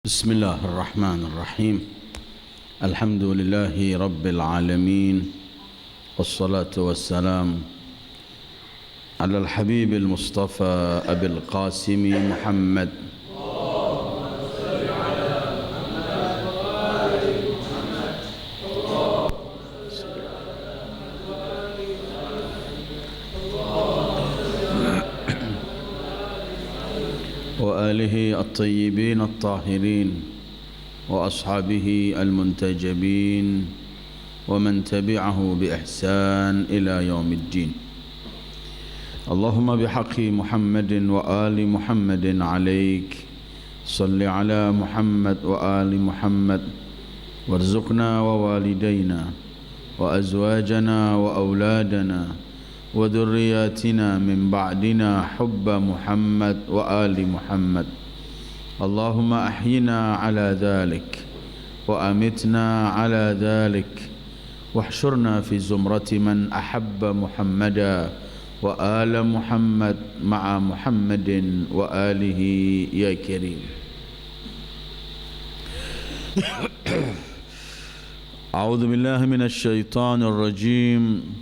بسم الله الرحمن الرحيم. الحمد لله رب العالمين، والصلاة والسلام على الحبيب المصطفى أبي القاسم محمد وآله الطيبين الطاهرين وأصحابه المنتجبين ومن تبعه بإحسان إلى يوم الدين. اللهم بحق محمد وآل محمد عليك صل على محمد وآل محمد، وارزقنا ووالدينا وأزواجنا وأولادنا وذرياتنا من بعدنا حب محمد وآل محمد. اللهم أحينا على ذلك وأمتنا على ذلك، واحشرنا في زمرة من أحب محمدا وآل محمد مع محمد وآله يا كريم. أعوذ بالله من الشيطان الرجيم.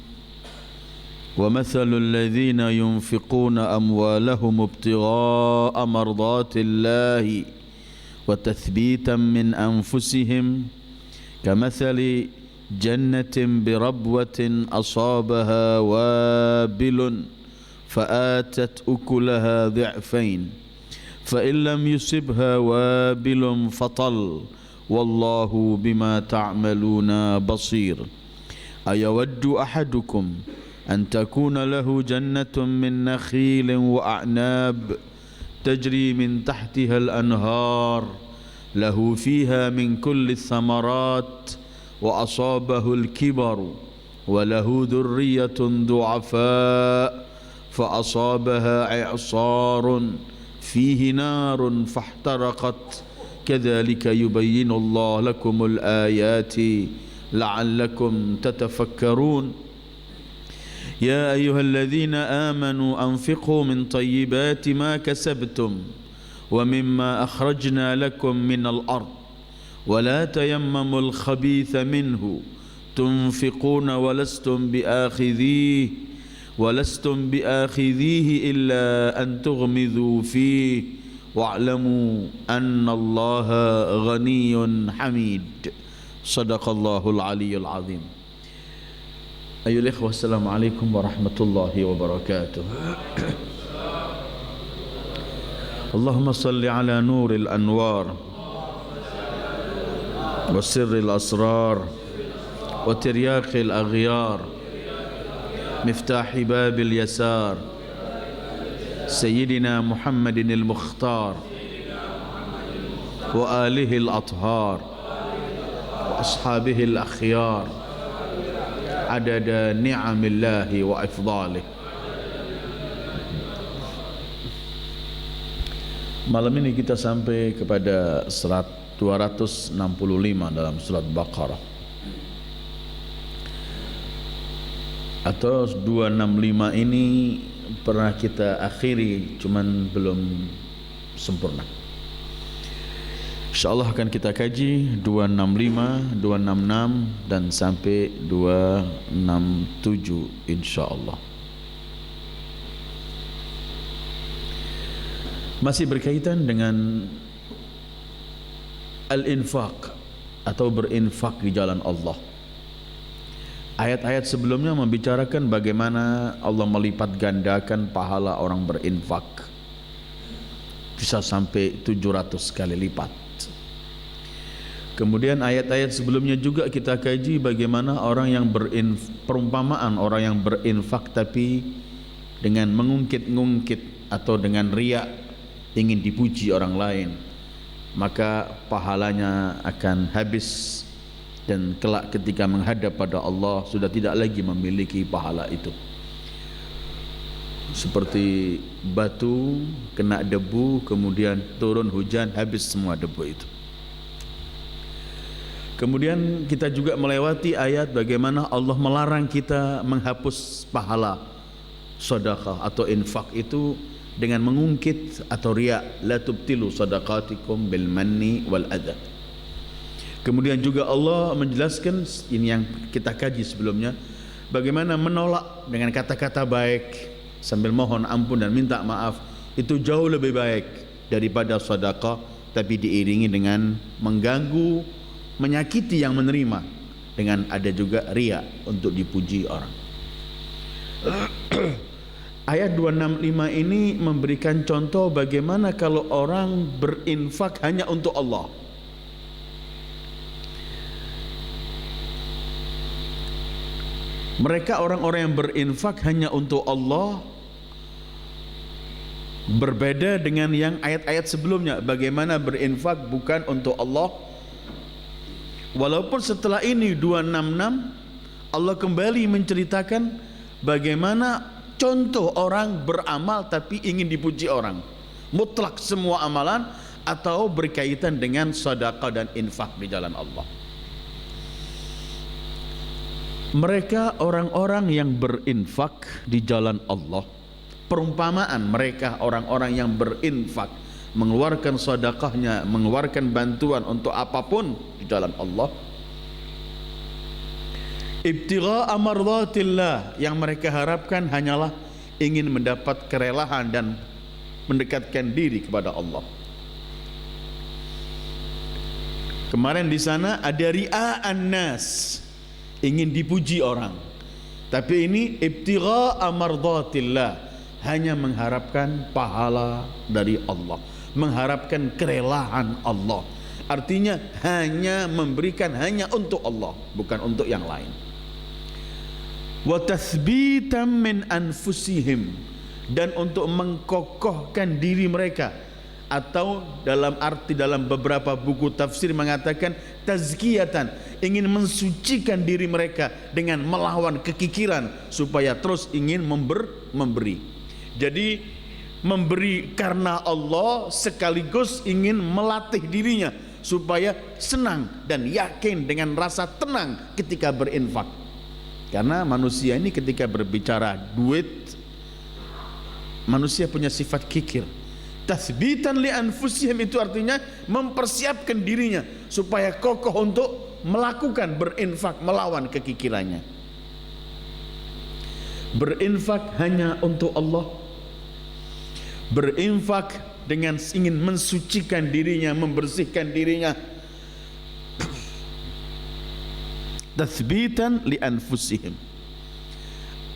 ومثل الذين ينفقون أموالهم ابتغاء مرضات الله وتثبيتا من أنفسهم كمثل جنة بربوة أصابها وابل فآتت أكلها ضعفين، فإن لم يصبها وابل فطل، والله بما تعملون بصير. أيود أحدكم أن تكون له جنة من نخيل وأعناب تجري من تحتها الأنهار له فيها من كل الثمرات وأصابه الكبر وله ذرية ضعفاء فأصابها إعصار فيه نار فاحترقت، كذلك يبين الله لكم الآيات لعلكم تتفكرون. يا أيها الذين آمنوا أنفقوا من طيبات ما كسبتم ومما أخرجنا لكم من الأرض ولا تيمموا الخبيث منه تنفقون ولستم بآخذيه إلا أن تغمضوا فيه واعلموا أن الله غني حميد. صدق الله العلي العظيم. أيها الإخوة، السلام عليكم ورحمة الله وبركاته. اللهم صل على نور الأنوار وسر الأسرار وترياق الأغيار مفتاح باب اليسار سيدنا محمد المختار وآله الأطهار وأصحابه الأخيار عدد نعم الله وإفضاله. Malam ini kita sampai kepada surat 265 dalam surat Baqarah, atau 265 ini pernah kita akhiri, cuman belum sempurna. InsyaAllah akan kita kaji 265, 266 dan sampai 267 insyaAllah. Masih berkaitan dengan al-infaq atau berinfak di jalan Allah. Ayat-ayat sebelumnya membicarakan bagaimana Allah melipat gandakan pahala orang berinfak, bisa sampai 700 kali lipat. Kemudian ayat-ayat sebelumnya juga kita kaji bagaimana orang yang perumpamaan orang yang berinfak tapi dengan mengungkit-ungkit atau dengan riya, ingin dipuji orang lain, maka pahalanya akan habis dan kelak ketika menghadap pada Allah sudah tidak lagi memiliki pahala itu. Seperti batu kena debu, kemudian turun hujan, habis semua debu itu. Kemudian kita juga melewati ayat bagaimana Allah melarang kita menghapus pahala sedekah atau infak itu dengan mengungkit atau riya, la tubtilu sadaqatikum bil manni wal adha. Kemudian juga Allah menjelaskan, ini yang kita kaji sebelumnya, bagaimana menolak dengan kata-kata baik sambil mohon ampun dan minta maaf itu jauh lebih baik daripada sedekah tapi diiringi dengan mengganggu, menyakiti yang menerima, dengan ada juga riya untuk dipuji orang. Ayat 265 ini memberikan contoh bagaimana kalau orang berinfak hanya untuk Allah. Mereka orang-orang yang berinfak hanya untuk Allah berbeda dengan yang ayat-ayat sebelumnya, bagaimana berinfak bukan untuk Allah. Walaupun setelah ini 266 Allah kembali menceritakan bagaimana contoh orang beramal tapi ingin dipuji orang, mutlak semua amalan atau berkaitan dengan sedekah dan infak di jalan Allah. Mereka orang-orang yang berinfak di jalan Allah, perumpamaan mereka orang-orang yang berinfak, mengeluarkan sedekahnya, mengeluarkan bantuan untuk apapun di jalan Allah, ibtigha amardhatillah, yang mereka harapkan hanyalah ingin mendapat kerelaan dan mendekatkan diri kepada Allah. Kemarin di sana ada ria'an nas, ingin dipuji orang. Tapi ini ibtigha amardhatillah, hanya mengharapkan pahala dari Allah, mengharapkan kerelaan Allah. Artinya hanya memberikan hanya untuk Allah, bukan untuk yang lain. Wa tathbitan min anfusihim, dan untuk mengkokohkan diri mereka, atau dalam arti dalam beberapa buku tafsir mengatakan tazkiyatan, ingin mensucikan diri mereka dengan melawan kekikiran supaya terus ingin memberi. Jadi memberi karena Allah sekaligus ingin melatih dirinya supaya senang dan yakin dengan rasa tenang ketika berinfak. Karena manusia ini ketika berbicara duit, manusia punya sifat kikir. Tathbitan li anfusihim itu artinya mempersiapkan dirinya supaya kokoh untuk melakukan berinfak melawan kekikirannya. Berinfak hanya untuk Allah, berinfak dengan ingin mensucikan dirinya, membersihkan dirinya. Tathbitan li anfusihim.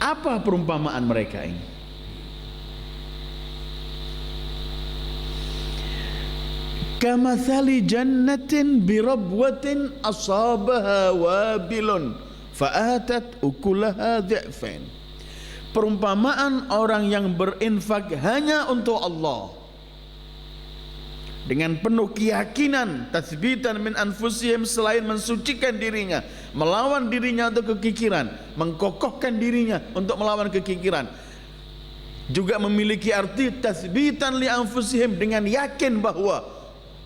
Apa perumpamaan mereka ini? Kamathali jannatin birabwatin asabaha wabilun fa'atat ukulaha dhi'fain. Perumpamaan orang yang berinfak hanya untuk Allah dengan penuh keyakinan, tathbitan min anfusihim, selain mensucikan dirinya, melawan dirinya untuk kekikiran, mengkokohkan dirinya untuk melawan kekikiran, juga memiliki arti tathbitan li anfusihim, dengan yakin bahwa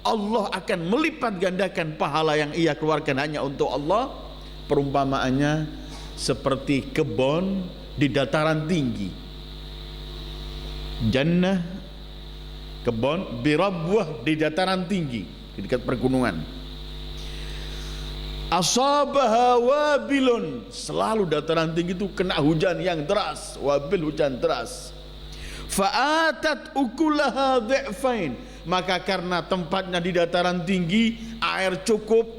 Allah akan melipat gandakan pahala yang ia keluarkan hanya untuk Allah. Perumpamaannya seperti kebun di dataran tinggi. Jannah, kebun, birabwah, di dataran tinggi, di dekat pergunungan. Asabaha wabilun, selalu dataran tinggi itu kena hujan yang deras, wabil hujan deras. Fa'atat ukulaha dhi'fain, maka karena tempatnya di dataran tinggi, air cukup,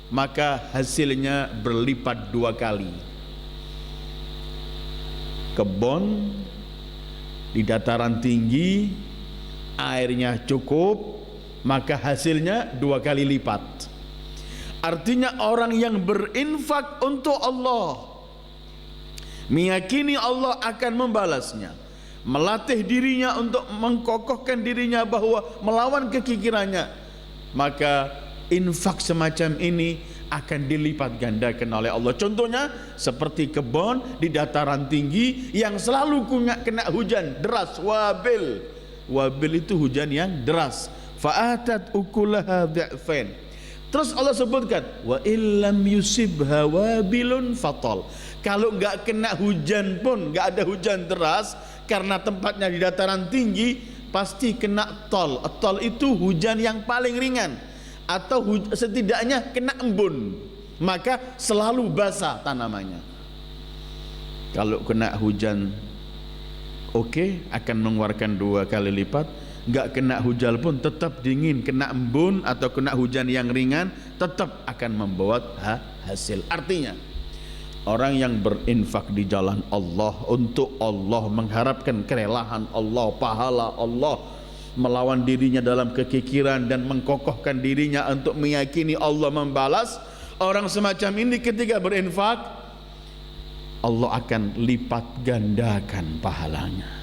maka hasilnya berlipat 2 kali. Kebun di dataran tinggi, airnya cukup, maka hasilnya 2 kali lipat. Artinya orang yang berinfak untuk Allah, meyakini Allah akan membalasnya, melatih dirinya untuk mengkokohkan dirinya bahwa melawan kekikirannya, maka infak semacam ini akan dilipat gandakan oleh Allah. Contohnya seperti kebun di dataran tinggi yang selalu kena hujan deras, wabil. Wabil itu hujan yang deras. Fa'atat ukulaha dhi'fain. Terus Allah sebutkan wa illam yusibha wabilun fatal. Kalau nggak kena hujan pun, nggak ada hujan deras karena tempatnya di dataran tinggi, pasti kena tol. Tol itu hujan yang paling ringan atau setidaknya kena embun, maka selalu basah tanamannya. Kalau kena hujan akan mengeluarkan 2 kali lipat. Nggak kena hujan pun tetap dingin. Kena embun atau kena hujan yang ringan tetap akan membawa hasil. Artinya orang yang berinfak di jalan Allah untuk Allah, mengharapkan kerelaan Allah, pahala Allah, melawan dirinya dalam kekikiran dan mengkokohkan dirinya untuk meyakini Allah membalas, orang semacam ini ketika berinfak Allah akan lipat gandakan pahalanya.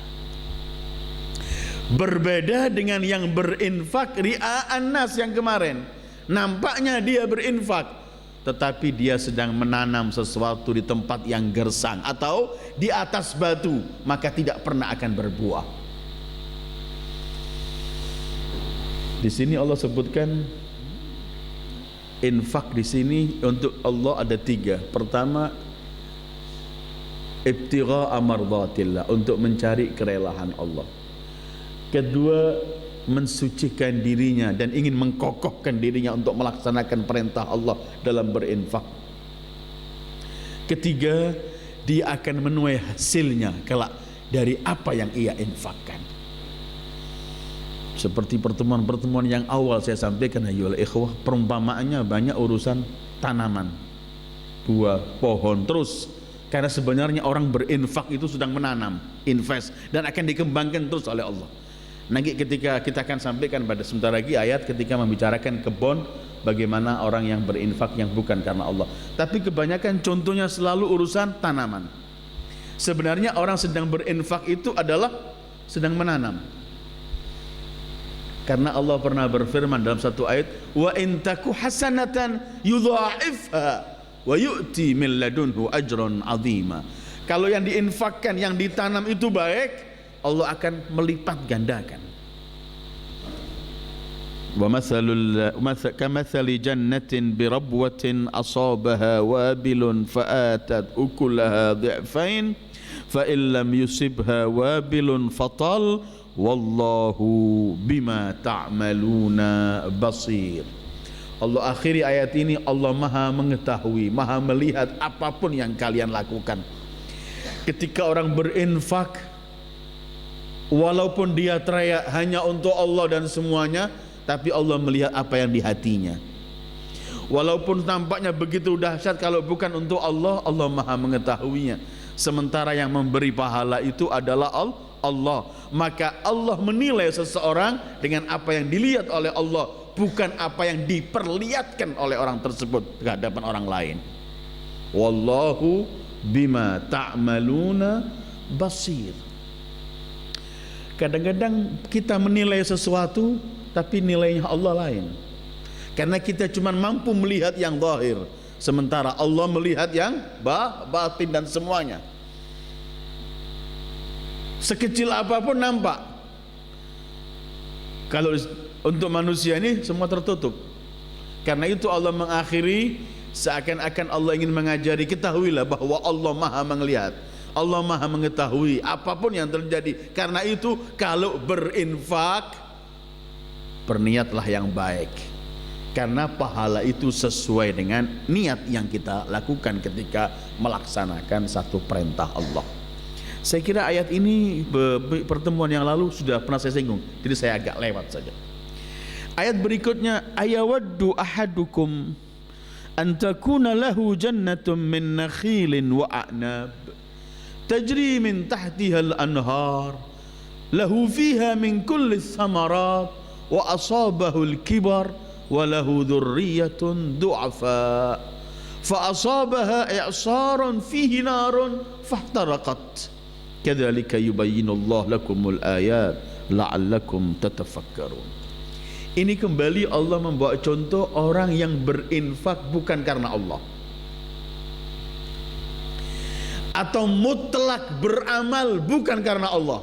Berbeda dengan yang berinfak ria'an nas yang kemarin. Nampaknya dia berinfak, tetapi dia sedang menanam sesuatu di tempat yang gersang atau di atas batu, maka tidak pernah akan berbuah. Di sini Allah sebutkan infak di sini untuk Allah ada 3. Pertama, ibtigha'a mardatillah, untuk mencari kerelaan Allah. Kedua, mensucikan dirinya dan ingin mengkokohkan dirinya untuk melaksanakan perintah Allah dalam berinfak. Ketiga, dia akan menuai hasilnya kelak dari apa yang ia infakkan. Seperti pertemuan-pertemuan yang awal saya sampaikan, ayyuhal ikhwah, perumpamaannya banyak urusan tanaman, buah, pohon, terus. Karena sebenarnya orang berinfak itu sedang menanam, invest, dan akan dikembangkan terus oleh Allah. Nanti ketika kita akan sampaikan pada sebentar lagi ayat ketika membicarakan kebun, bagaimana orang yang berinfak yang bukan karena Allah. Tapi kebanyakan contohnya selalu urusan tanaman. Sebenarnya orang sedang berinfak itu adalah sedang menanam. Karena Allah pernah berfirman dalam satu ayat, wa in taku hasanatan yudha'ifha wa yu'ti min ladunhu ajran 'azima. Kalau yang diinfakkan, yang ditanam itu baik, Allah akan melipat gandakan. Wa kamathali jannatin birabwatin asabaha wabilun fa'atat ukulaha dhi'fain fa illam yusibha wabilun fatal wallahu bima ta'maluna basir. Allah akhiri ayat ini, Allah maha mengetahui, maha melihat apapun yang kalian lakukan. Ketika orang berinfak, walaupun dia teriak hanya untuk Allah dan semuanya, tapi Allah melihat apa yang di hatinya. Walaupun tampaknya begitu dahsyat, kalau bukan untuk Allah, Allah maha mengetahuinya. Sementara yang memberi pahala itu adalah Allah. Maka Allah menilai seseorang dengan apa yang dilihat oleh Allah, bukan apa yang diperlihatkan oleh orang tersebut ke hadapan orang lain. Wallahu bima ta'maluna basir. Kadang-kadang kita menilai sesuatu tapi nilainya Allah lain. Karena kita cuma mampu melihat yang zahir, sementara Allah melihat yang batin dan semuanya. Sekecil apapun nampak. Kalau untuk manusia ini semua tertutup. Karena itu Allah mengakhiri seakan-akan Allah ingin mengajari, ketahuilah bahwa Allah maha melihat, Allah maha mengetahui apapun yang terjadi. Karena itu kalau berinfak, berniatlah yang baik, karena pahala itu sesuai dengan niat yang kita lakukan ketika melaksanakan satu perintah Allah. Saya kira ayat ini pertemuan yang lalu sudah pernah saya singgung, jadi saya agak lewat saja. Ayat berikutnya, ayawaddu ahadukum an takuna lahu jannatun min nakhilin wa a'nab tajri min tahtiha al-anhar lahu fiha min kulli thamarat wa asabahu al-kibar wa lahu dhurriyyatun du'afa fa asabaha i'sarun fihi narun fahtaraqat kadzalika yubayyinu Allah lakumul ayat la'allakum tatafakkarun. Ini kembali Allah membawa contoh orang yang berinfak bukan karena Allah, atau mutlak beramal bukan karena Allah.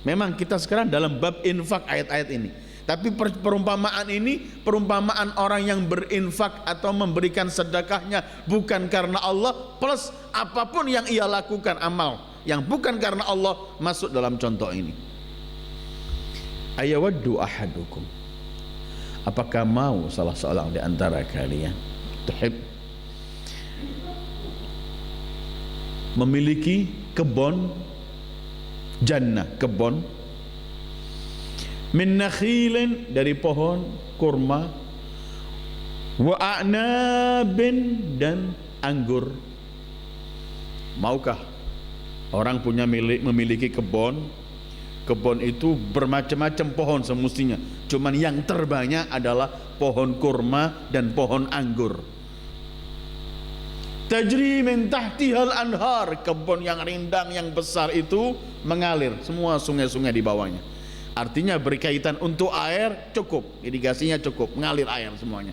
Memang kita sekarang dalam bab infak ayat-ayat ini, Tapi perumpamaan ini perumpamaan orang yang berinfak atau memberikan sedekahnya bukan karena Allah, plus apapun yang ia lakukan amal yang bukan karena Allah masuk dalam contoh ini. Ayawaddu ahadukum, apakah mau salah seorang di antara kalian memiliki kebun jannah, kebun min nakhilin, dari pohon kurma, wa a'nabin, dan anggur. Maukah orang punya memiliki kebun? Kebun itu bermacam-macam pohon semestinya, cuman yang terbanyak adalah pohon kurma dan pohon anggur. Tajri min tahtihal anhar, kebun yang rindang yang besar itu mengalir semua sungai-sungai di bawahnya. Artinya berkaitan untuk air cukup, irigasinya cukup, mengalir air semuanya.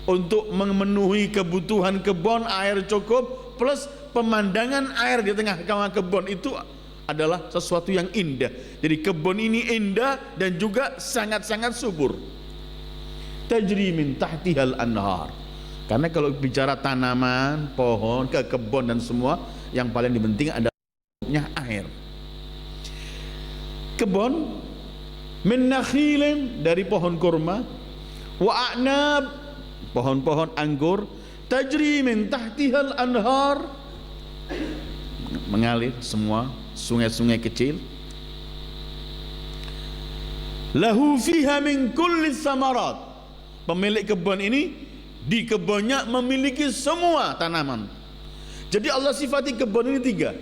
Untuk memenuhi kebutuhan kebun air cukup, plus pemandangan air di tengah kebun itu adalah sesuatu yang indah. Jadi kebun ini indah dan juga sangat-sangat subur. Tajri min tahtihal anhar. Karena kalau bicara tanaman, pohon, kebun dan semua, yang paling penting adalah air. Kebun min nakhilin, dari pohon kurma, wa a'nab, pohon-pohon anggur, tajri min tahtihal anhar, mengalir semua sungai-sungai kecil. Lahu fiha min kulli samarat, pemilik kebun ini di kebunnya memiliki semua tanaman. Jadi Allah sifati kebun ini 3.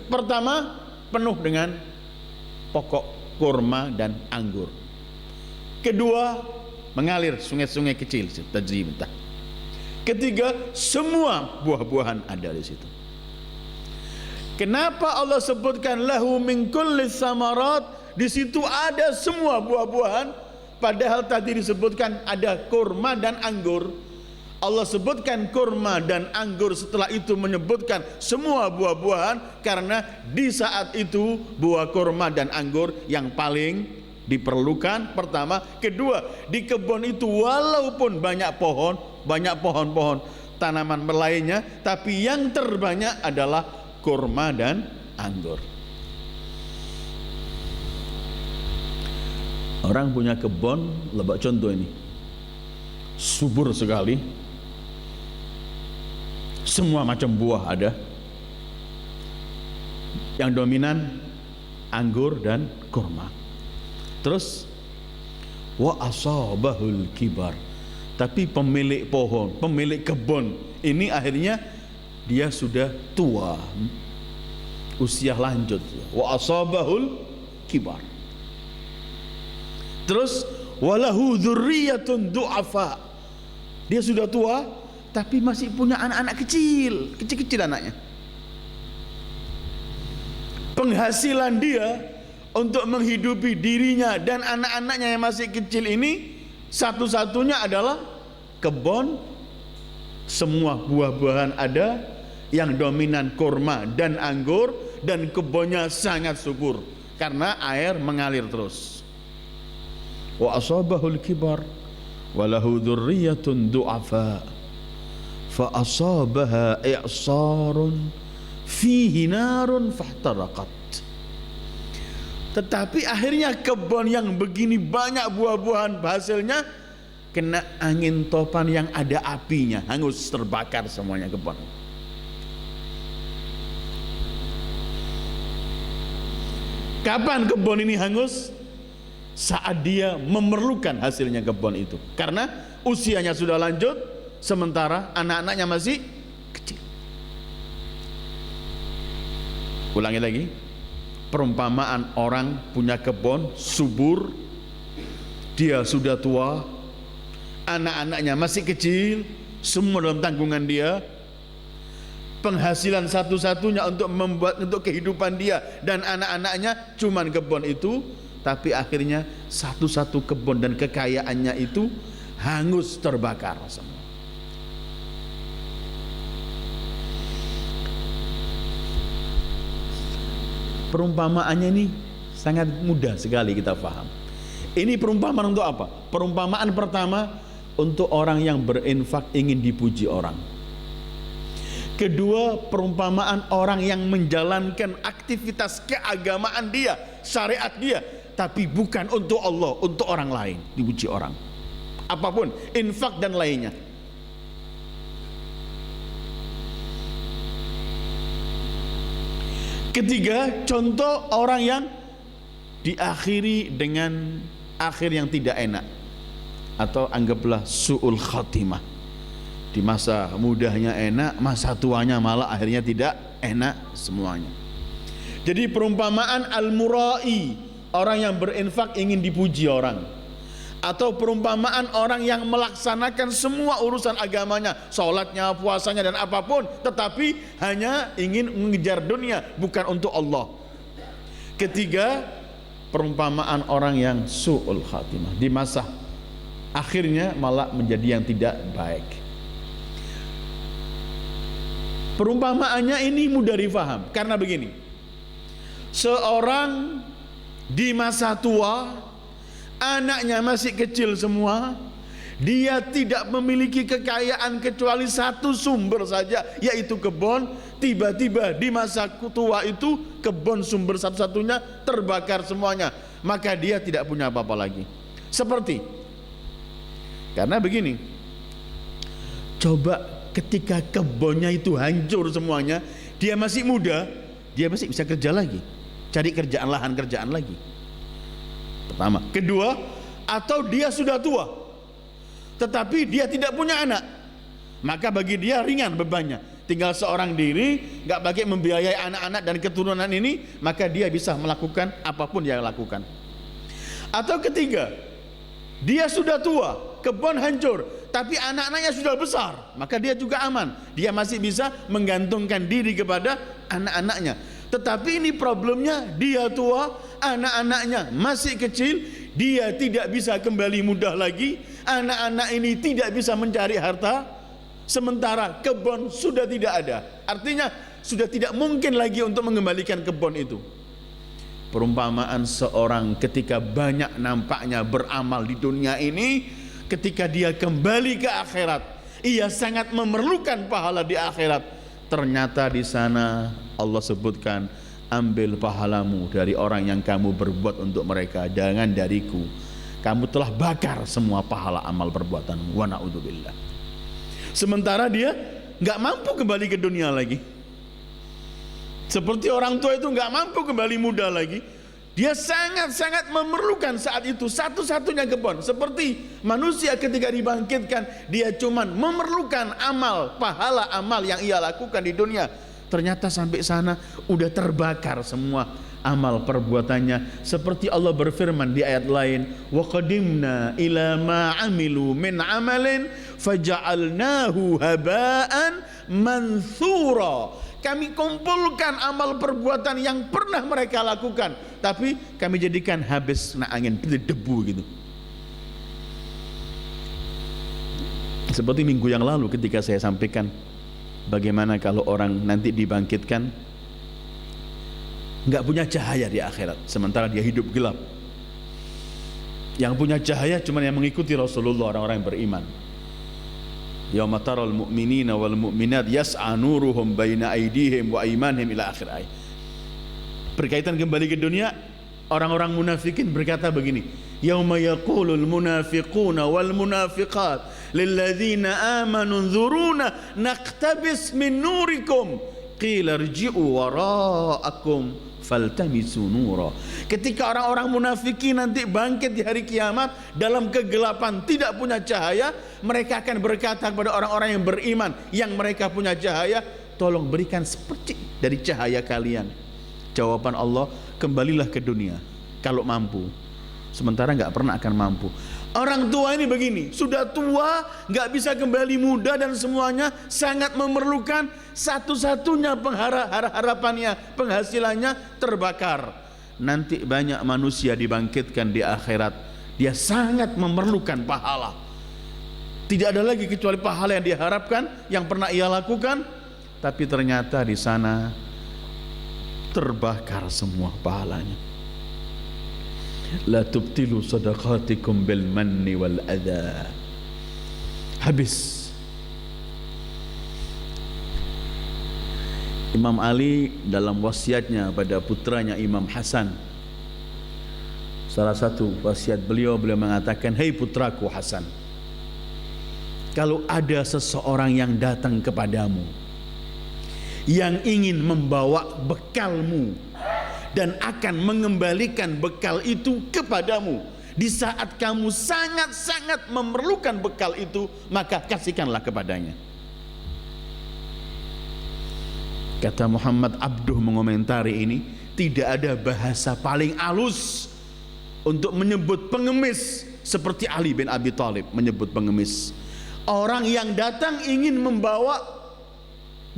Pertama, penuh dengan pokok kurma dan anggur. Kedua, mengalir sungai-sungai kecil, tajri. Ketiga, semua buah-buahan ada di situ. Kenapa Allah sebutkan lahu min kulli samarat? Di situ ada semua buah-buahan, padahal tadi disebutkan ada kurma dan anggur. Allah sebutkan kurma dan anggur, setelah itu menyebutkan semua buah-buahan, karena di saat itu buah kurma dan anggur yang paling diperlukan pertama. Kedua, di kebun itu walaupun banyak pohon-pohon tanaman lainnya, tapi yang terbanyak adalah kurma dan anggur. Orang punya kebun, lebak contoh ini, subur sekali, semua macam buah ada, yang dominan anggur dan kurma. Terus wa asabahul kibar, tapi pemilik pohon, pemilik kebun ini akhirnya dia sudah tua, usia lanjut. Wa asabahul kibar. Terus walahu dzurriyyatun du'afa, dia sudah tua tapi masih punya anak-anak kecil anaknya. Penghasilan dia untuk menghidupi dirinya dan anak-anaknya yang masih kecil ini satu-satunya adalah kebun. Semua buah-buahan ada, yang dominan kurma dan anggur, dan kebunnya sangat subur karena air mengalir terus. Wa asabahul kibar wa lahu dzurriyyatun du'afa fa asabaha i'sarun fihi narun fahtaraqat. Tetapi akhirnya kebun yang begini banyak buah-buahan, hasilnya kena angin topan yang ada apinya, hangus, terbakar semuanya kebun. Kapan kebun ini hangus? Saat dia memerlukan hasilnya kebun itu, karena usianya sudah lanjut, sementara anak-anaknya masih kecil. Ulangi lagi, perumpamaan orang punya kebun subur, dia sudah tua, anak-anaknya masih kecil, semua dalam tanggungan dia. Penghasilan satu-satunya untuk kehidupan dia dan anak-anaknya cuman kebun itu. Tapi akhirnya satu-satu kebun dan kekayaannya itu hangus, terbakar semua. Perumpamaannya ini sangat mudah sekali kita paham. Ini perumpamaan untuk apa? Perumpamaan pertama untuk orang yang berinfak ingin dipuji orang. Kedua, perumpamaan orang yang menjalankan aktivitas keagamaan dia, syariat dia, tapi bukan untuk Allah, untuk orang lain, dipuji orang. Apapun, infak dan lainnya. Ketiga, contoh orang yang diakhiri dengan akhir yang tidak enak, atau anggaplah su'ul khatimah. Di masa mudanya enak, masa tuanya malah akhirnya tidak enak semuanya. Jadi perumpamaan al-murai, orang yang berinfak ingin dipuji orang, atau perumpamaan orang yang melaksanakan semua urusan agamanya, sholatnya, puasanya dan apapun, tetapi hanya ingin mengejar dunia, bukan untuk Allah. Ketiga, perumpamaan orang yang su'ul khatimah, di masa akhirnya malah menjadi yang tidak baik. Perumpamaannya ini mudah difaham karena begini, seorang di masa tua, anaknya masih kecil semua, dia tidak memiliki kekayaan kecuali satu sumber saja, yaitu kebun. Tiba-tiba di masa tua itu kebun sumber satu-satunya terbakar semuanya, maka dia tidak punya apa-apa lagi. Seperti, karena begini, coba ketika kebunnya itu hancur semuanya, dia masih muda, dia masih bisa kerja lagi, cari kerjaan lahan, kerjaan lagi. Pertama. Kedua, atau dia sudah tua tetapi dia tidak punya anak, maka bagi dia ringan bebannya, tinggal seorang diri, nggak pakai membiayai anak-anak dan keturunan ini, maka dia bisa melakukan apapun yang lakukan. Atau ketiga, dia sudah tua, kebun hancur, tapi anak-anaknya sudah besar, maka dia juga aman, dia masih bisa menggantungkan diri kepada anak-anaknya. Tetapi ini problemnya, dia tua, anak-anaknya masih kecil, dia tidak bisa kembali mudah lagi, anak-anak ini tidak bisa mencari harta, sementara kebun sudah tidak ada, artinya sudah tidak mungkin lagi untuk mengembalikan kebun itu. Perumpamaan seorang ketika banyak nampaknya beramal di dunia ini, ketika dia kembali ke akhirat, ia sangat memerlukan pahala di akhirat. Ternyata di sana Allah sebutkan, ambil pahalamu dari orang yang kamu berbuat untuk mereka, jangan dariku. Kamu telah bakar semua pahala amal perbuatanmu. Wa na'udzubillah. Sementara dia nggak mampu kembali ke dunia lagi. Seperti orang tua itu nggak mampu kembali muda lagi, dia sangat-sangat memerlukan saat itu satu-satunya kebun. Seperti manusia ketika dibangkitkan, dia cuman memerlukan amal, pahala amal yang ia lakukan di dunia. Ternyata sampai sana udah terbakar semua amal perbuatannya. Seperti Allah berfirman di ayat lain, wa qadimna ila ma amilu min amalin faja'alnahu haba'an manthura. Kami kumpulkan amal perbuatan yang pernah mereka lakukan, tapi kami jadikan habis kena angin, debu gitu. Seperti minggu yang lalu ketika saya sampaikan bagaimana kalau orang nanti dibangkitkan nggak punya cahaya di akhirat, sementara dia hidup gelap. Yang punya cahaya cuma yang mengikuti Rasulullah, orang-orang yang beriman. Yauma taral mu'minina wal mu'minat yas'a nuruhum baina aydihim wa aymanihim ila akhir ayat. Berkaitan kembali ke dunia, orang-orang munafikin berkata begini, yauma yaqulul munafiquna wal munafiqat lilladzina amanu nzuruna naqtabis min nurikum qila irji'u wara'akum faltamisu nura. Ketika orang-orang munafikin nanti bangkit di hari kiamat dalam kegelapan, tidak punya cahaya, mereka akan berkata kepada orang-orang yang beriman yang mereka punya cahaya, tolong berikan seperti dari cahaya kalian. Jawaban Allah, kembalilah ke dunia kalau mampu, sementara nggak pernah akan mampu. Orang tua ini begini, sudah tua, nggak bisa kembali muda, dan semuanya sangat memerlukan, satu-satunya harapannya, penghasilannya terbakar. Nanti banyak manusia dibangkitkan di akhirat, dia sangat memerlukan pahala. Tidak ada lagi kecuali pahala yang diharapkan, yang pernah ia lakukan, tapi ternyata di sana terbakar semua pahalanya. La tubtilu sadaqatikum bil manni wal adha. Habis. Imam Ali dalam wasiatnya pada putranya Imam Hasan, salah satu wasiat beliau mengatakan, "Hei putraku Hasan, kalau ada seseorang yang datang kepadamu yang ingin membawa bekalmu dan akan mengembalikan bekal itu kepadamu di saat kamu sangat-sangat memerlukan bekal itu, maka kasihkanlah kepadanya." Kata Muhammad Abduh mengomentari ini, tidak ada bahasa paling halus untuk menyebut pengemis seperti Ali bin Abi Thalib menyebut pengemis. Orang yang datang ingin membawa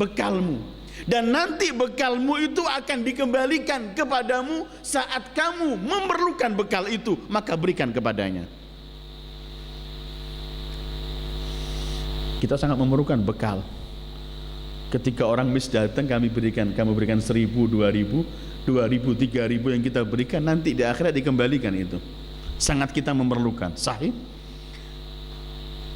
bekalmu, dan nanti bekalmu itu akan dikembalikan kepadamu saat kamu memerlukan bekal itu, maka berikan kepadanya. Kita sangat memerlukan bekal. Ketika orang mis datang, kamu berikan 1.000, 2.000, 2.000, 3.000 yang kita berikan, nanti di akhirat dikembalikan itu. Sangat kita memerlukan. Sahih?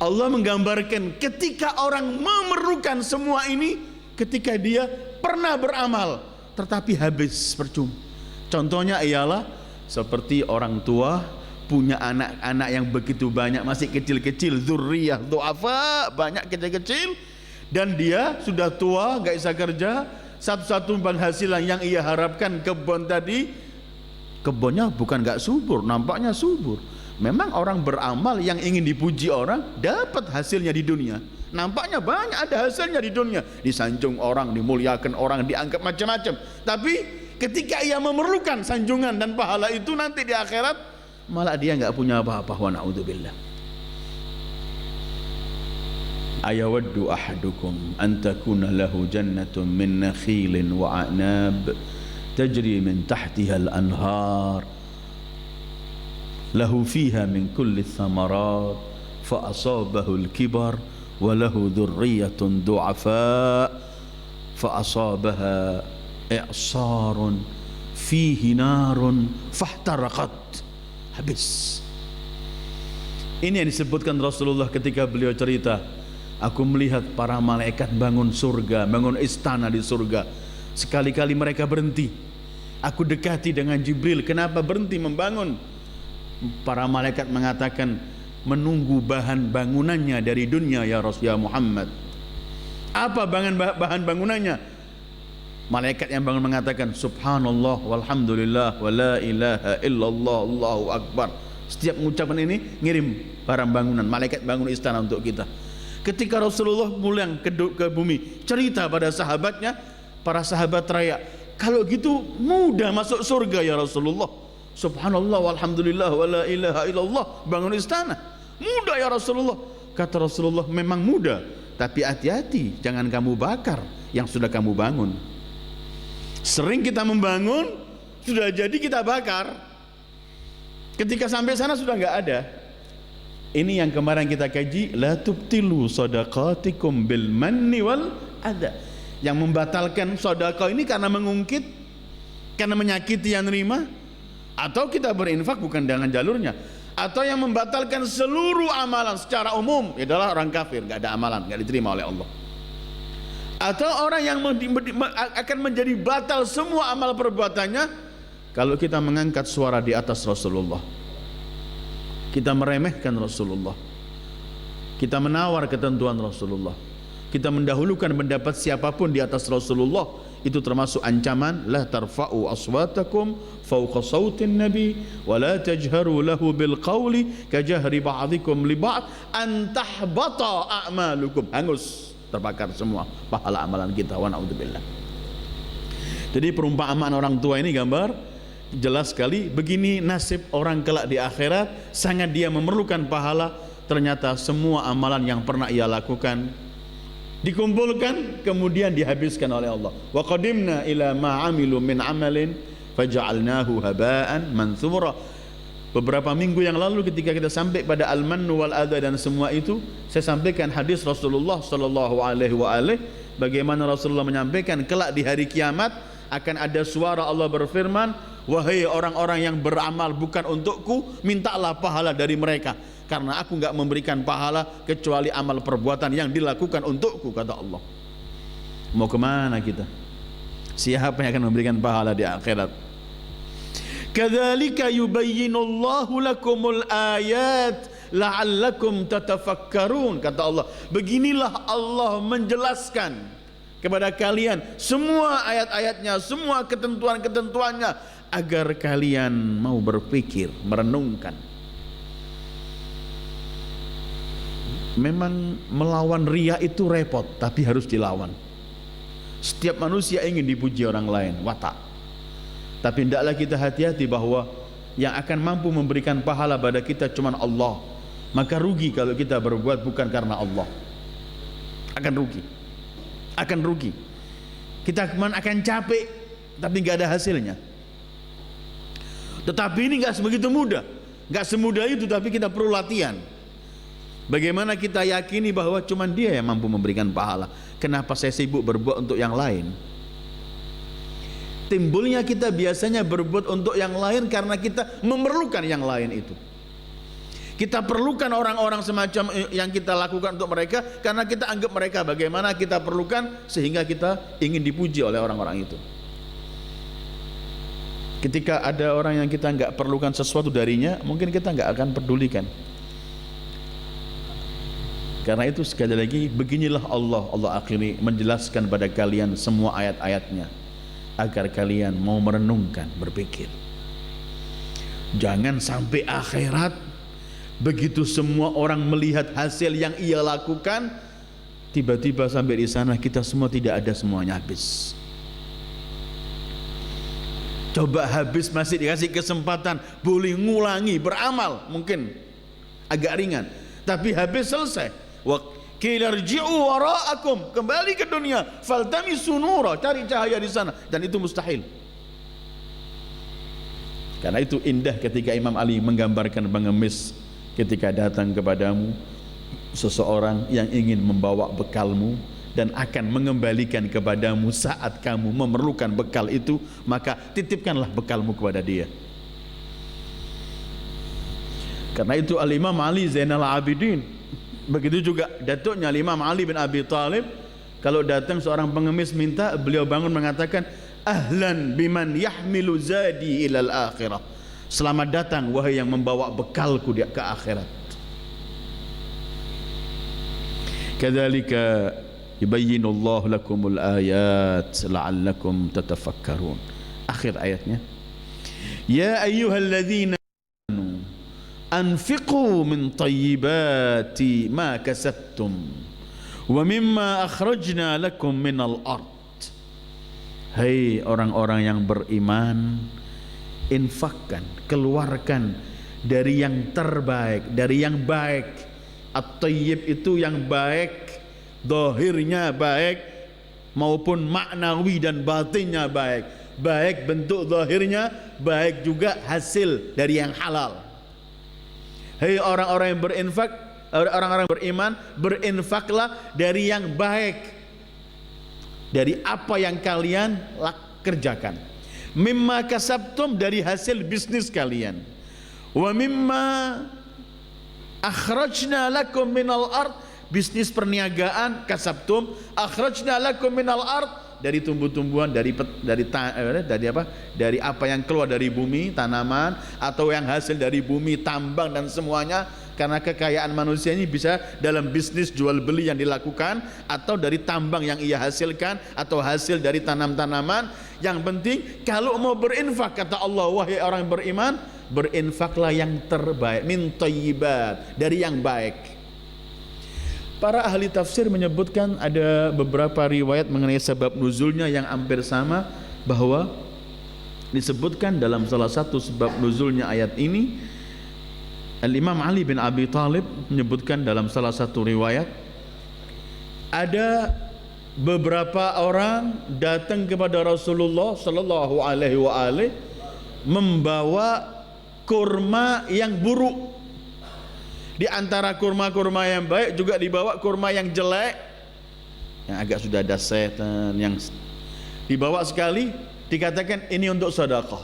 Allah menggambarkan ketika orang memerlukan semua ini, ketika dia pernah beramal tetapi habis percuma. Contohnya ialah seperti orang tua punya anak-anak yang begitu banyak, masih kecil-kecil, dzurriyyah du'afa, banyak kecil-kecil, dan dia sudah tua, gak bisa kerja. Satu-satu penghasilan yang ia harapkan kebun tadi, kebunnya bukan gak subur, nampaknya subur. Memang orang beramal yang ingin dipuji orang dapat hasilnya di dunia, nampaknya banyak ada hasilnya di dunia, disanjung orang, dimuliakan orang, dianggap macam-macam. Tapi ketika ia memerlukan sanjungan dan pahala itu, nanti di akhirat malah dia nggak punya apa-apa. Wa na'udzubillah. Ayawaddu ahadukum an takuna lahu jannatun min nakhilin wa a'nab tajri min tahtiha al-anhar lahu fiha min kulli thamarat fa asabahu al-kibar wa lahu dhurriyyatun du'afa fa asabaha i'sarun fihi narun fahtaraqat. Habis. Ini yang disebutkan Rasulullah ketika beliau cerita, aku melihat para malaikat bangun surga, bangun istana di surga. Sekali-kali mereka berhenti. Aku dekati dengan Jibril, kenapa berhenti membangun? Para malaikat mengatakan, menunggu bahan bangunannya dari dunia ya Rasulullah Muhammad. Apa bahan bangunannya? Malaikat yang bangun mengatakan, subhanallah walhamdulillah wa la ilaha illallah Allahu akbar. Setiap mengucapkan ini ngirim barang bangunan, malaikat bangun istana untuk kita. Ketika Rasulullah pulang ke bumi, cerita pada sahabatnya, para sahabat teriak, kalau gitu mudah masuk surga ya Rasulullah. Subhanallah walhamdulillah wa la ilaha illallah, bangun istana mudah ya Rasulullah. Kata Rasulullah, memang mudah, tapi hati-hati jangan kamu bakar yang sudah kamu bangun. Sering kita membangun, sudah jadi kita bakar, ketika sampai sana sudah nggak ada. Ini yang kemarin kita kaji, la tubtilu sadaqatikum bil manni wal adha. Yang membatalkan sedekah ini karena mengungkit, karena menyakiti yang nerima, atau kita berinfak bukan dengan jalurnya, atau yang membatalkan seluruh amalan secara umum adalah orang kafir, nggak ada amalan, nggak diterima oleh Allah. Atau orang yang akan menjadi batal semua amal perbuatannya kalau kita mengangkat suara di atas Rasulullah, kita meremehkan Rasulullah, kita menawar ketentuan Rasulullah, kita mendahulukan pendapat siapapun di atas Rasulullah. Itu termasuk ancaman, la tarfa'u aswatakum fawqa sautin nabi wa la tajharu lahu bil qawli kajahri ba'dikum li ba'd an tahbata a'malukum. Hangus, terbakar semua pahala amalan kita. Wa na'udzubillah. Jadi perumpamaan orang tua ini gambar jelas sekali, begini nasib orang kelak di akhirat. Sangat dia memerlukan pahala, ternyata semua amalan yang pernah ia lakukan dikumpulkan kemudian dihabiskan oleh Allah. Wa qadimna ila ma amilu min amalin faja'alnahu haba'an manthura. Beberapa minggu yang lalu ketika kita sampai pada al-mannu wal adha dan semua itu, saya sampaikan hadis Rasulullah sallallahu alaihi wa alihi, bagaimana Rasulullah menyampaikan kelak di hari kiamat akan ada suara Allah berfirman, wahai orang-orang yang beramal bukan untukku, mintalah pahala dari mereka, karena aku enggak memberikan pahala kecuali amal perbuatan yang dilakukan untukku, kata Allah. Mau kemana kita? Siapa yang akan memberikan pahala di akhirat? Kadzalika yubayyinullahu lakumul ayat la'allakum tatafakkarun, kata Allah. Beginilah Allah menjelaskan kepada kalian semua ayat-ayatnya, semua ketentuan-ketentuannya, agar kalian mau berpikir, merenungkan. Memang melawan riya itu repot, tapi harus dilawan. Setiap manusia ingin dipuji orang lain, watak. Tapi hendaklah kita hati-hati bahwa yang akan mampu memberikan pahala pada kita cuma Allah. Maka rugi kalau kita berbuat bukan karena Allah. Akan rugi. Akan rugi. Kita akan capek tapi nggak ada hasilnya. Tetapi ini nggak sebegitu mudah. Nggak semudah itu, tapi kita perlu latihan. Bagaimana kita yakini bahwa cuma Dia yang mampu memberikan pahala. Kenapa saya sibuk berbuat untuk yang lain? Timbulnya kita biasanya berbuat untuk yang lain karena kita memerlukan yang lain itu. Kita perlukan orang-orang semacam yang kita lakukan untuk mereka karena kita anggap mereka bagaimana kita perlukan, sehingga kita ingin dipuji oleh orang-orang itu. Ketika ada orang yang kita nggak perlukan sesuatu darinya, mungkin kita nggak akan pedulikan. Karena itu sekali lagi, beginilah Allah akhiri menjelaskan pada kalian semua ayat-ayatnya agar kalian mau merenungkan, berpikir. Jangan sampai akhirat begitu semua orang melihat hasil yang ia lakukan, tiba-tiba sampai di sana kita semua tidak ada, semuanya habis. Coba habis masih dikasih kesempatan boleh ngulangi beramal, mungkin agak ringan, tapi habis selesai. Qila irji'u wara'akum, kembali ke dunia, faltamisu nura, cari cahaya di sana, dan itu mustahil. Karena itu indah ketika Imam Ali menggambarkan pengemis ketika datang kepadamu seseorang yang ingin membawa bekalmu dan akan mengembalikan kepadamu saat kamu memerlukan bekal itu, maka titipkanlah bekalmu kepada dia. Karena itu Al-Imam Ali Zainal Abidin, begitu juga datuknya Imam Ali bin Abi Thalib, kalau datang seorang pengemis minta, beliau bangun mengatakan, ahlan biman yahmilu zadi ilal akhirah, selamat datang wahai yang membawa bekalku ke akhirat. Kadzalika yubayyinullahu lakumul ayat la'allakum tatafakkarun. Akhir ayatnya, ya ayyuhalladzina anfiqu min tayyibati ma kasabtum wa mimma akhrajna lakum minal ard. Hai orang-orang yang beriman, infakkan, keluarkan dari yang terbaik, dari yang baik. At-tayyib itu yang baik, zahirnya baik maupun maknawi dan batinnya baik. Baik bentuk zahirnya, baik juga hasil dari yang halal. Hei orang-orang yang berinfak, orang-orang beriman, berinfaklah dari yang baik, dari apa yang kalian kerjakan. Mimma kasabtum, dari hasil bisnis kalian. Wa mimma akhrajna lakum minal ard, bisnis perniagaan kasabtum, akhrajna lakum minal ard, dari tumbuh-tumbuhan, dari apa? Dari apa yang keluar dari bumi, tanaman, atau yang hasil dari bumi, tambang dan semuanya. Karena kekayaan manusia ini bisa dalam bisnis jual beli yang dilakukan, atau dari tambang yang ia hasilkan, atau hasil dari tanam-tanaman. Yang penting kalau mau berinfak, kata Allah, wahai orang yang beriman, berinfaklah yang terbaik, min thayyibat, dari yang baik. Para ahli tafsir menyebutkan ada beberapa riwayat mengenai sebab nuzulnya yang hampir sama, bahwa disebutkan dalam salah satu sebab nuzulnya ayat ini, Al-Imam Ali bin Abi Thalib menyebutkan dalam salah satu riwayat, ada beberapa orang datang kepada Rasulullah sallallahu alaihi wasallam membawa kurma yang buruk. Di antara kurma-kurma yang baik juga dibawa kurma yang jelek, yang agak sudah ada setan, yang dibawa sekali, dikatakan ini untuk sedekah.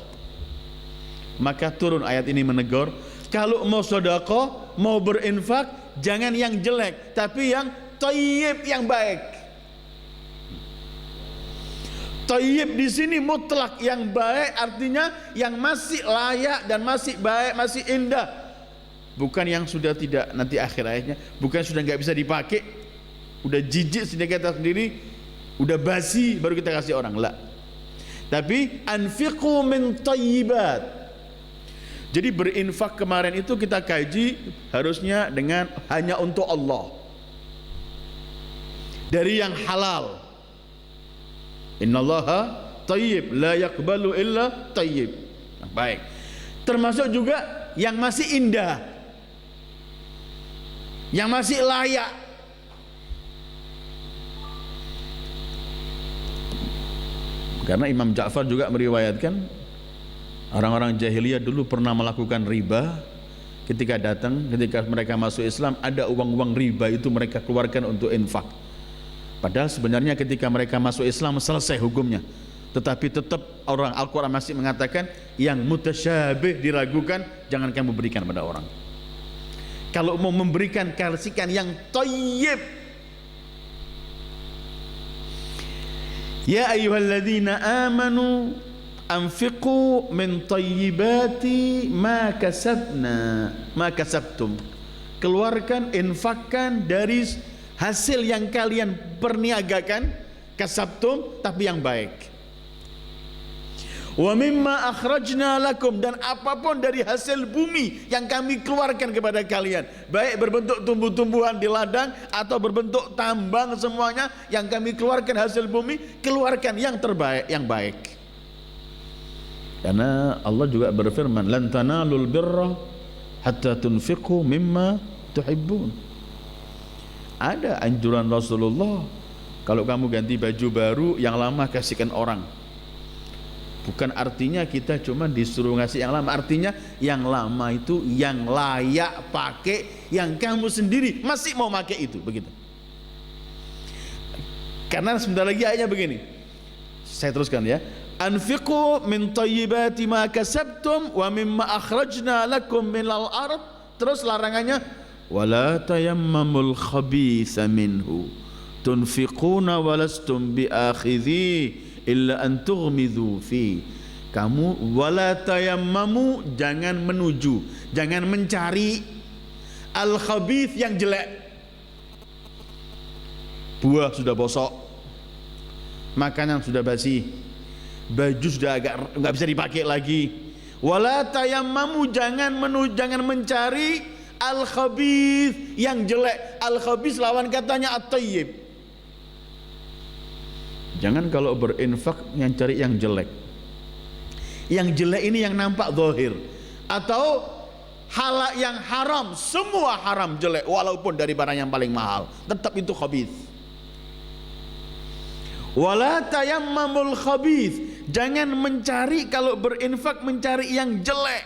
Maka turun ayat ini menegur, kalau mau sedekah, mau berinfak, jangan yang jelek, tapi yang thayyib, yang baik. Thayyib di sini mutlak, yang baik artinya yang masih layak dan masih baik, masih indah. Bukan yang sudah tidak, nanti akhir ayatnya, bukan sudah nggak bisa dipakai, udah jijik sendiri kita sendiri, udah basi baru kita kasih orang. La. Tapi anfiqu min thayyibat. Jadi berinfak kemarin itu kita kaji harusnya dengan hanya untuk Allah, dari yang halal. Innallaha thayyib la yaqbalu illa thayyib. Baik. Termasuk juga yang masih indah, yang masih layak. Karena Imam Ja'far juga meriwayatkan orang-orang jahiliyah dulu pernah melakukan riba. Ketika mereka masuk Islam, ada uang-uang riba itu mereka keluarkan untuk infak. Padahal sebenarnya ketika mereka masuk Islam selesai hukumnya. Tetapi tetap orang Al-Quran masih mengatakan yang mutasyabih diragukan, jangan kamu berikan pada orang. Kalau mau memberikan, kasihkan yang thayyib. Ya ayyuhalladzina amanu anfiqu min thayyibati ma kasabtum. Keluarkan, infakkan dari hasil yang kalian perniagakan, kasabtum, tapi yang baik. Wa mimma akhrajna lakum, dan apapun dari hasil bumi yang kami keluarkan kepada kalian, baik berbentuk tumbuh-tumbuhan di ladang atau berbentuk tambang, semuanya yang kami keluarkan hasil bumi, keluarkan yang terbaik, yang baik. Karena Allah juga berfirman, lan tanalul birra hatta tunfiqu mimma tuhibbun. Ada anjuran Rasulullah, kalau kamu ganti baju baru, yang lama kasihkan orang. Bukan artinya kita cuma disuruh ngasih yang lama, artinya yang lama itu yang layak pakai, yang kamu sendiri masih mau pakai itu, begitu. Karena sebentar lagi ayatnya begini, saya teruskan ya. Anfiqu min thayyibati ma kasabtum wa mimma akhrajna lakum minal ard. Terus larangannya, wala tayammamul khabitha minhu tunfiquna walastum biakhidhi illa an tughmidhu fi. Kamu wala tayammamu, jangan menuju, jangan mencari al khabith, yang jelek. Buah sudah bosok, makanan sudah basi, baju sudah agak enggak bisa dipakai lagi. Wala tayammamu, jangan mencari al khabith, yang jelek. Al khabith lawan katanya at-thayyib. Jangan kalau berinfak yang cari yang jelek. Yang jelek ini yang nampak zahir, atau hal yang haram, semua haram jelek, walaupun dari barang yang paling mahal, tetap itu khabith. Wala tayammamul khabith, jangan mencari kalau berinfak mencari yang jelek.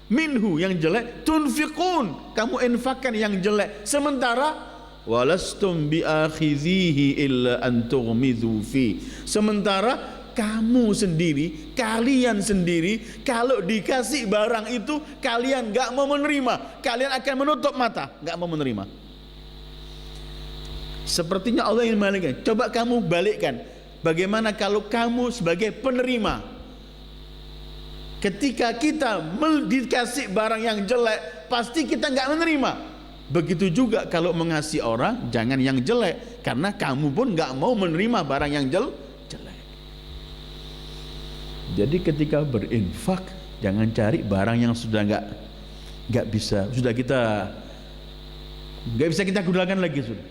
Minhu, yang jelek, tunfiqun, kamu infakkan yang jelek, sementara walastum biakhidhihi illa an tughmidhu fi, sementara kamu sendiri, kalian sendiri, kalau dikasih barang itu kalian gak mau menerima, kalian akan menutup mata, gak mau menerima. Sepertinya Allah ingin membalikkan. Coba kamu balikkan, bagaimana kalau kamu sebagai penerima, ketika kita dikasih barang yang jelek, pasti kita gak menerima. Begitu juga kalau mengasihi orang, jangan yang jelek, karena kamu pun gak mau menerima barang yang jelek. Jadi ketika berinfak, jangan cari barang yang sudah gak bisa, sudah kita gak bisa kita gunakan lagi sudah.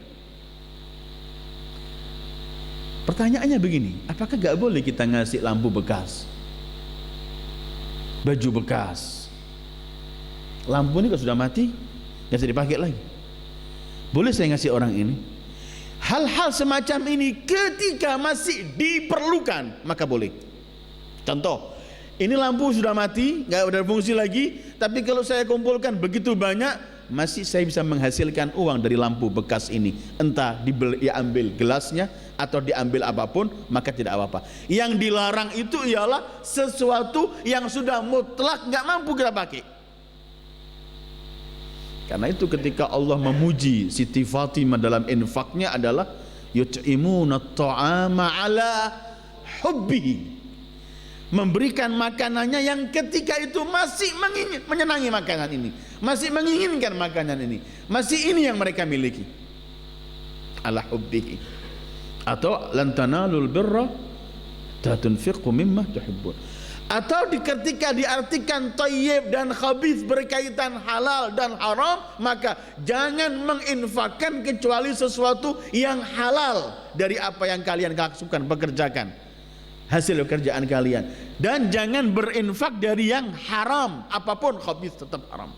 Pertanyaannya begini, apakah gak boleh kita ngasih lampu bekas, baju bekas? Lampu ini kalau sudah mati, nggak bisa dipakai lagi. Boleh saya ngasih orang ini? Hal-hal semacam ini ketika masih diperlukan, maka boleh. Contoh, ini lampu sudah mati, nggak ada fungsi lagi, tapi kalau saya kumpulkan begitu banyak, masih saya bisa menghasilkan uang dari lampu bekas ini, entah diambil gelasnya atau diambil apapun, maka tidak apa-apa. Yang dilarang itu ialah sesuatu yang sudah mutlak nggak mampu kita pakai. Karena itu ketika Allah memuji Siti Fatimah dalam infaknya adalah yut'imuna ta'ama ala hubbihi, memberikan makanannya yang ketika itu masih menyenangi makanan ini, masih menginginkan makanan ini, masih ini yang mereka miliki, ala hubbihi. Atau lan tanalul birra hatta tunfiqu mimma tuhibbun. Atau ketika diartikan thayyib dan khabith berkaitan halal dan haram, maka jangan menginfakkan kecuali sesuatu yang halal dari apa yang kalian lakukan, pekerjakan, hasil pekerjaan kalian. Dan jangan berinfak dari yang haram, apapun khabith tetap haram.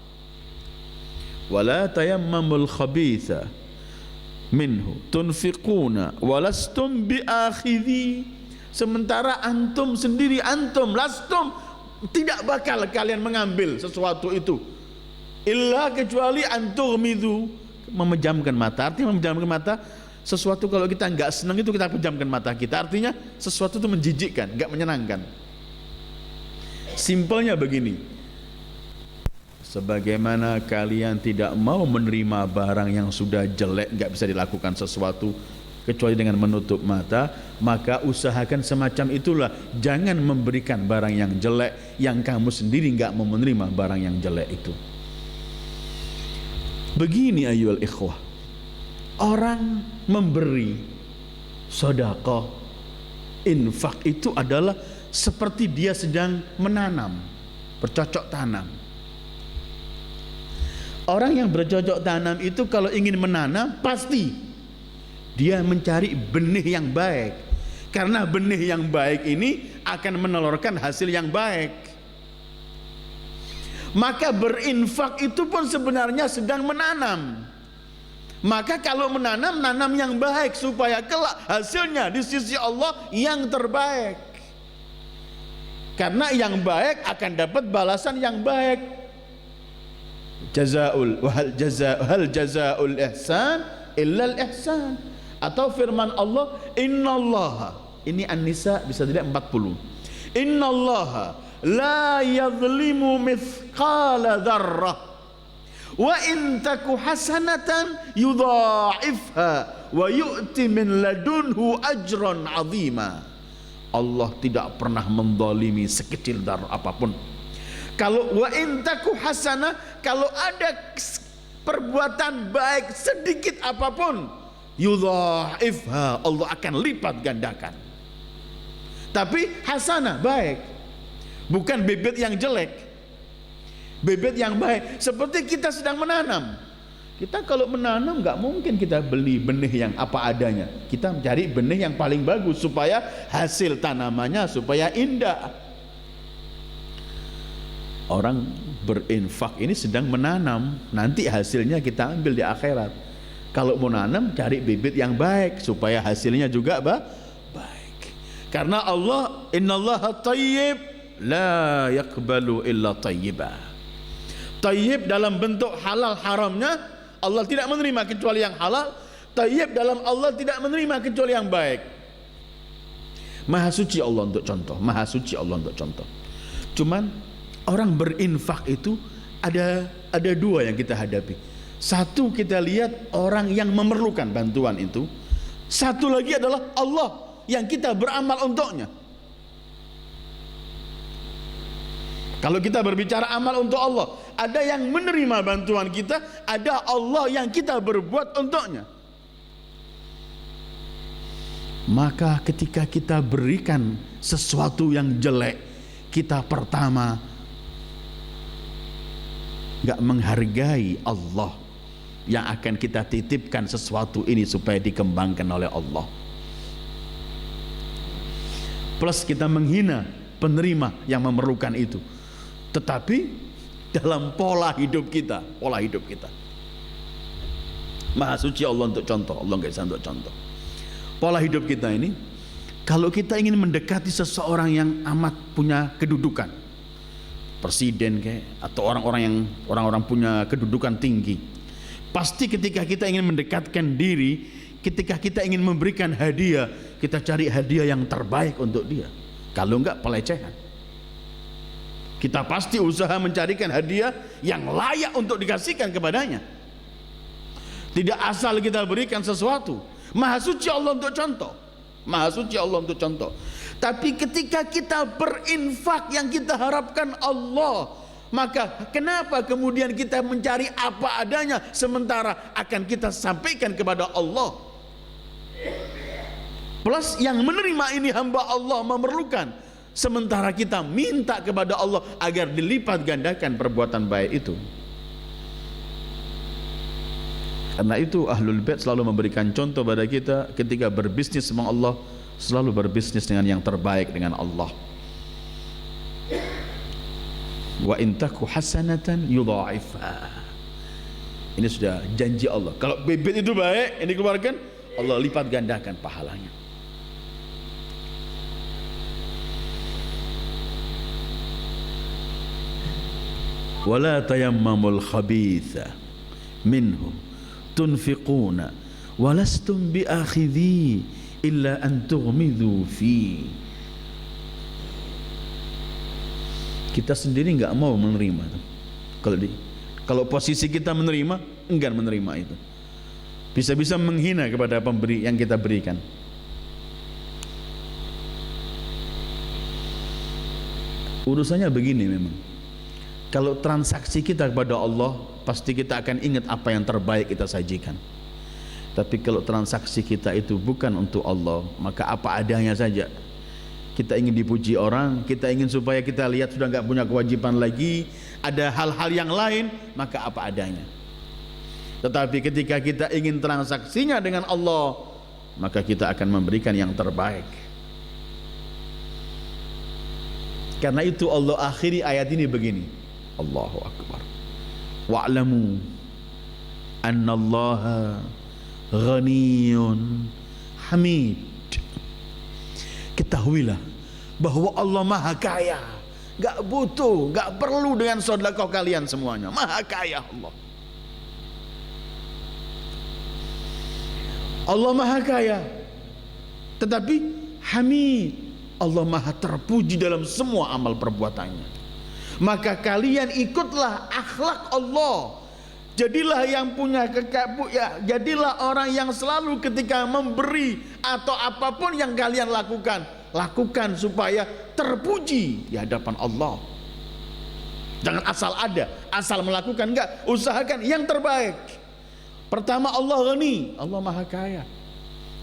Wala tayammamul khabitha minhu tunfiquna walastum biakhidhi. Sementara antum sendiri, antum lastum, tidak bakal kalian mengambil sesuatu itu illa kecuali antughmidu, memejamkan mata. Artinya memejamkan mata, sesuatu kalau kita nggak senang itu kita pejamkan mata kita, artinya sesuatu itu menjijikkan, nggak menyenangkan. Simpelnya begini, sebagaimana kalian tidak mau menerima barang yang sudah jelek, nggak bisa dilakukan sesuatu kecuali dengan menutup mata, maka usahakan semacam itulah. Jangan memberikan barang yang jelek yang kamu sendiri nggak mau menerima barang yang jelek itu. Begini ayyuhal ikhwah, orang memberi sedekah, infak itu adalah seperti dia sedang menanam, bercocok tanam. Orang yang bercocok tanam itu kalau ingin menanam pasti dia mencari benih yang baik, karena benih yang baik ini akan menelurkan hasil yang baik. Maka berinfak itu pun sebenarnya sedang menanam. Maka kalau menanam, nanam yang baik supaya kelak hasilnya di sisi Allah yang terbaik. Karena yang baik akan dapat balasan yang baik. Hal jazaul ihsan illa al ihsan. Atau firman Allah, innallaha, ini An-Nisa bisa dilihat 40, innallaha la yadhlimu mithqala dzarrah wa in taku hasanatan yudha'ifha wa yu'ti min ladunhu ajran 'azima. Allah tidak pernah menzalimi sekecil darah apapun. Kalau wa in taku hasanah, kalau ada perbuatan baik sedikit apapun, yudha'ifha, Allah akan lipat gandakan. Tapi hasanah, baik, bukan bibit yang jelek, bibit yang baik. Seperti kita sedang menanam. Kita kalau menanam nggak mungkin kita beli benih yang apa adanya. Kita mencari benih yang paling bagus supaya hasil tanamannya supaya indah. Orang berinfak ini sedang menanam, nanti hasilnya kita ambil di akhirat. Kalau mau nanam, cari bibit yang baik supaya hasilnya juga baik. Karena Allah, innallaha thayyib la yaqbalu illa thayyiba. Thayyib dalam bentuk halal haramnya, Allah tidak menerima kecuali yang halal. Thayyib dalam Allah tidak menerima kecuali yang baik. Maha suci Allah untuk contoh, maha suci Allah untuk contoh. Cuman orang berinfak itu ada dua yang kita hadapi. Satu, kita lihat orang yang memerlukan bantuan itu. Satu lagi adalah Allah yang kita beramal untuknya. Kalau kita berbicara amal untuk Allah, ada yang menerima bantuan kita, ada Allah yang kita berbuat untuknya. Maka ketika kita berikan sesuatu yang jelek, kita pertama gak menghargai Allah yang akan kita titipkan sesuatu ini supaya dikembangkan oleh Allah. Plus kita menghina penerima yang memerlukan itu. Tetapi dalam pola hidup kita, maha suci Allah untuk contoh, Allah nggak bisa untuk contoh. Pola hidup kita ini, kalau kita ingin mendekati seseorang yang amat punya kedudukan, presiden kayak, atau orang-orang punya kedudukan tinggi. Pasti ketika kita ingin mendekatkan diri, ketika kita ingin memberikan hadiah, kita cari hadiah yang terbaik untuk dia. Kalau enggak, pelecehan. Kita pasti usaha mencarikan hadiah yang layak untuk dikasihkan kepadanya. Tidak asal kita berikan sesuatu. Maha suci Allah untuk contoh. Maha suci Allah untuk contoh. Tapi ketika kita berinfak yang kita harapkan Allah, maka kenapa kemudian kita mencari apa adanya sementara akan kita sampaikan kepada Allah? Plus yang menerima ini hamba Allah memerlukan, sementara kita minta kepada Allah agar dilipat gandakan perbuatan baik itu. Karena itu Ahlul Bait selalu memberikan contoh pada kita ketika berbisnis sama Allah, selalu berbisnis dengan yang terbaik dengan Allah. Wa in taku hasanatan yudha'ifha. Ini sudah janji Allah. Kalau bibit itu baik, ini dikeluarkan, Allah lipat gandakan pahalanya. Wala tayammamul khabitha minhu tunfiquna walastum biakhidhi illa an tughmidu fi. Kita sendiri enggak mau menerima itu. Kalau posisi kita menerima, enggan menerima itu. Bisa-bisa menghina kepada pemberi yang kita berikan. Urusannya begini memang. Kalau transaksi kita kepada Allah, pasti kita akan ingat apa yang terbaik kita sajikan. Tapi kalau transaksi kita itu bukan untuk Allah, maka apa adanya saja. Kita ingin dipuji orang, kita ingin supaya kita lihat sudah enggak punya kewajiban lagi, ada hal-hal yang lain, maka apa adanya. Tetapi ketika kita ingin transaksinya dengan Allah, maka kita akan memberikan yang terbaik. Karena itu Allah akhiri ayat ini begini. Allahu Akbar. Wa'lamu annallaha ghaniyun hamid. Ketahuilah bahwa Allah Maha Kaya, gak butuh, gak perlu dengan sedekah kalian semuanya. Maha Kaya Allah. Allah Maha Kaya, tetapi Hamid, Allah Maha terpuji dalam semua amal perbuatannya. Maka kalian ikutlah akhlak Allah. Jadilah yang punya jadilah orang yang selalu ketika memberi atau apapun yang kalian lakukan, lakukan supaya terpuji di hadapan Allah. Jangan asal ada, asal melakukan, enggak, usahakan yang terbaik. Pertama, Allah Ghani, Allah Maha Kaya.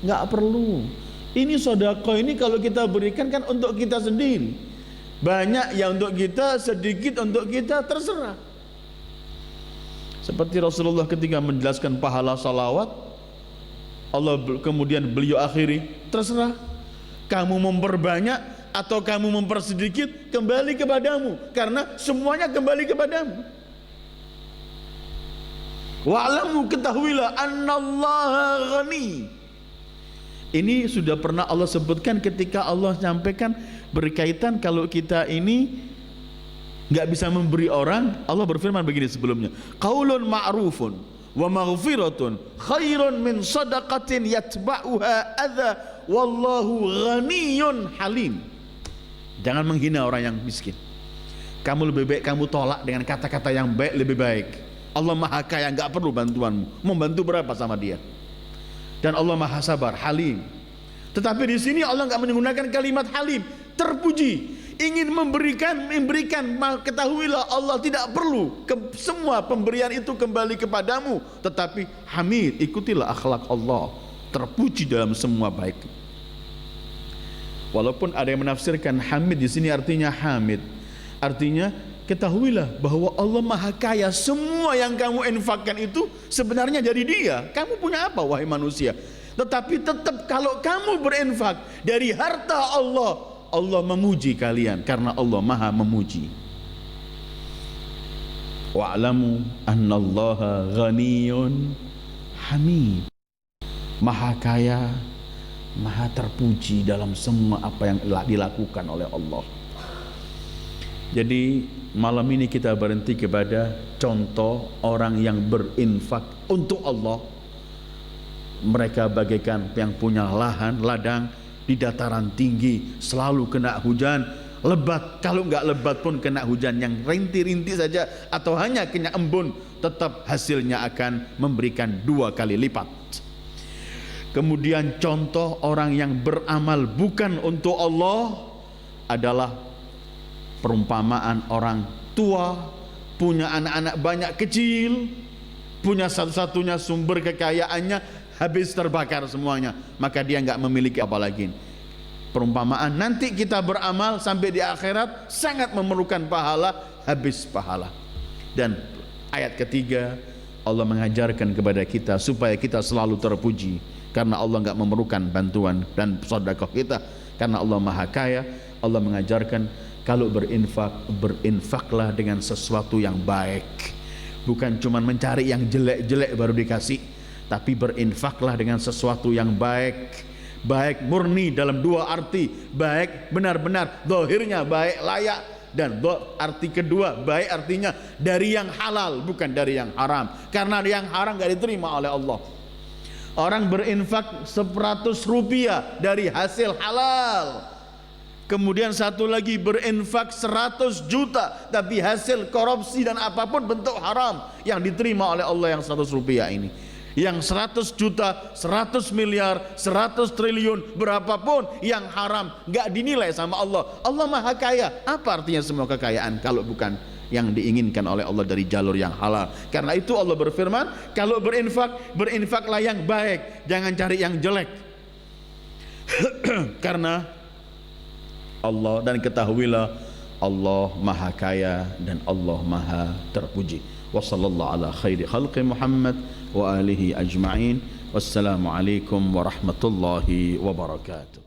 Enggak perlu. Ini sedekah ini kalau kita berikan kan untuk kita sendiri. Banyak yang untuk kita, sedikit untuk kita, terserah. Seperti Rasulullah ketika menjelaskan pahala salawat, Allah kemudian beliau akhiri, terserah kamu memperbanyak atau kamu mempersedikit, kembali kepadamu, karena semuanya kembali kepadamu. Wa'lamu, ketahuilah annallaha ghani. Ini sudah pernah Allah sebutkan ketika Allah sampaikan berkaitan kalau kita ini enggak bisa memberi orang. Allah berfirman begini sebelumnya, qaulun ma'rufun wa maghfiratun khairun min sadaqatin yatba'uha adza wallahu ghaniyyun halim. Jangan menghina orang yang miskin. Kamu lebih baik kamu tolak dengan kata-kata yang baik, lebih baik. Allah Maha Kaya, enggak perlu bantuanmu. Membantu berapa sama dia? Dan Allah Maha Sabar, Halim. Tetapi di sini Allah enggak menggunakan kalimat Halim, terpuji. Ingin memberikan, ketahuilah Allah tidak perlu semua pemberian itu kembali kepadamu, tetapi Hamid, ikutilah akhlak Allah, terpuji dalam semua baik. Walaupun ada yang menafsirkan Hamid di sini artinya Hamid, artinya ketahuilah bahwa Allah Maha Kaya, semua yang kamu infakkan itu sebenarnya dari Dia. Kamu punya apa wahai manusia? Tetapi tetap kalau kamu berinfak dari harta Allah, Allah memuji kalian karena Allah Maha memuji. Wa'lamu annallaha ghaniyun hamid. Maha Kaya, Maha terpuji dalam semua apa yang telah dilakukan oleh Allah. Jadi malam ini kita berhenti kepada contoh orang yang berinfak untuk Allah. Mereka bagaikan yang punya lahan, ladang di dataran tinggi, selalu kena hujan, lebat. Kalau enggak lebat pun kena hujan yang rintik-rintik saja atau hanya kena embun, tetap hasilnya akan memberikan 2 kali lipat. Kemudian contoh orang yang beramal bukan untuk Allah adalah perumpamaan orang tua punya anak-anak banyak kecil, punya satu-satunya sumber kekayaannya habis terbakar semuanya, maka dia enggak memiliki apa lagi. Perumpamaan nanti kita beramal sampai di akhirat sangat memerlukan pahala, habis pahala. Dan ayat ketiga Allah mengajarkan kepada kita supaya kita selalu terpuji karena Allah enggak memerlukan bantuan dan sedekah kita, karena Allah Maha Kaya. Allah mengajarkan kalau berinfak, berinfaklah dengan sesuatu yang baik. Bukan cuma mencari yang jelek-jelek baru dikasih, tapi berinfaklah dengan sesuatu yang baik. Baik murni dalam 2 arti. Baik benar-benar zahirnya baik layak, dan arti kedua baik artinya dari yang halal, bukan dari yang haram. Karena yang haram gak diterima oleh Allah. Orang berinfak 100 rupiah dari hasil halal. Kemudian satu lagi berinfak 100 juta tapi hasil korupsi dan apapun bentuk haram, yang diterima oleh Allah yang 100 rupiah ini. Yang 100 juta, 100 miliar, 100 triliun, berapapun yang haram gak dinilai sama Allah. Allah Maha Kaya. Apa artinya semua kekayaan kalau bukan yang diinginkan oleh Allah dari jalur yang halal? Karena itu Allah berfirman, kalau berinfak, berinfaklah yang baik, jangan cari yang jelek. Karena Allah, dan ketahuilah Allah Maha Kaya dan Allah Maha terpuji. Wa sallallahu ala khairi khalqi Muhammad wa alihi ajma'in. Wassalamu alaikum warahmatullahi wabarakatuh.